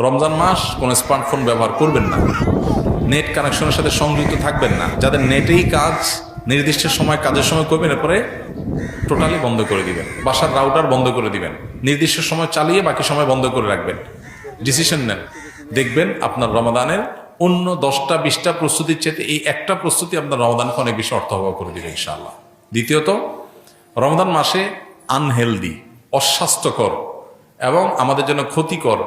রমজান মাস কোনো স্মার্টফোন ব্যবহার করবেন না, নেট কানেকশনের সাথে সংযুক্ত থাকবেন না। যাদের নেটেই কাজ, নির্দিষ্ট সময় কাজের সময় করবেন, এরপরে টোটালি বন্ধ করে দিবেন। বাসার রাউটার বন্ধ করে দিবেন, নির্দিষ্ট সময় চালিয়ে বাকি সময় বন্ধ করে রাখবেন। ডিসিশন নেন, দেখবেন আপনার রমাদানের অন্য 10টা-20টা প্রস্তুতির চেয়ে এই একটা প্রস্তুতি আপনার রমাদানকে অনেক বেশি অর্থবহ করে দিবে ইনশাআল্লাহ। দ্বিতীয়ত, রমাদান মাসে আনহেলদি, অস্বাস্থ্যকর এবং আমাদের জন্য ক্ষতিকর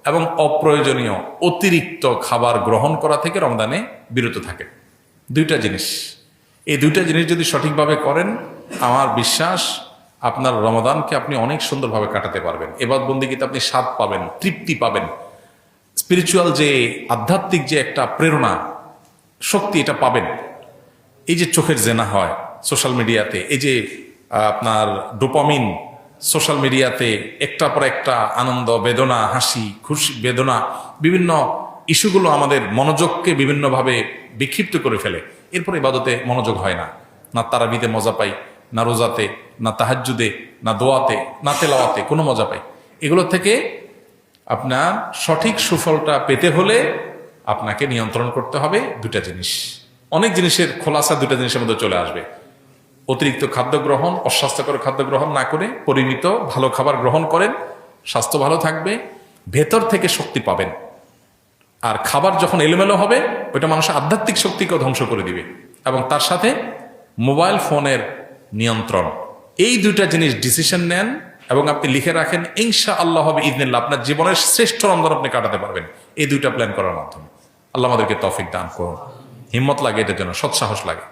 এবং অপ্রয়োজনীয় অতিরিক্ত খাবার গ্রহণ করা থেকে রমজানে বিরত থাকে। দুইটা জিনিস, এই দুইটা জিনিস যদি সঠিকভাবে করেন, আমার বিশ্বাস আপনার রমাদানকে আপনি অনেক সুন্দরভাবে কাটাতে পারবেন। এবাদত বন্দেগীতে আপনি স্বাদ পাবেন, তৃপ্তি পাবেন, স্পিরিচুয়াল যে আধ্যাত্মিক যে একটা প্রেরণা, শক্তি, এটা পাবেন। এই যে চোখের জেনা হয় সোশ্যাল মিডিয়াতে, এই যে আপনার ডোপামিন সোশ্যাল মিডিয়াতে একটার পর একটা আনন্দ, বেদনা, হাসি, খুশি, বেদনা, বিভিন্ন ইস্যুগুলো আমাদের মনোযোগকে বিভিন্নভাবে বিক্ষিপ্ত করে ফেলে। এরপর ইবাদতে মনোযোগ হয় না, না তারাবিতে মজা পাই, না রোজাতে, না তাহাজ্জুদে, না দোয়াতে, না তেলাওয়াতে কোনো মজা পাই। এগুলো থেকে আপনার সঠিক সুফলটা পেতে হলে আপনাকে নিয়ন্ত্রণ করতে হবে দুটা জিনিস। অনেক জিনিসের খোলাসা দুটা জিনিসের মধ্যে চলে আসবে। অতিরিক্ত খাদ্য গ্রহণ, অস্বাস্থ্যকর খাদ্য গ্রহণ না করে পরিমিত ভালো খাবার গ্রহণ করেন, স্বাস্থ্য ভালো থাকবে, ভেতর থেকে শক্তি পাবেন। আর খাবার যখন এলোমেলো হবে, ওইটা মানুষের আধ্যাত্মিক শক্তিকেও ধ্বংস করে দিবে। এবং তার সাথে মোবাইল ফোনের নিয়ন্ত্রণ, এই দুইটা জিনিস ডিসিশন নেন এবং আপনি লিখে রাখেন, ইনশাআল্লাহ হবে ইদনিল্লাহ আপনার জীবনের শ্রেষ্ঠ রমজান আপনি কাটাতে পারবেন এই দুইটা প্ল্যান করার মাধ্যমে। আল্লাহ আমাদেরকে তৌফিক দান করুন, হিম্মত লাগে এটার জন্য, সৎসাহস লাগে।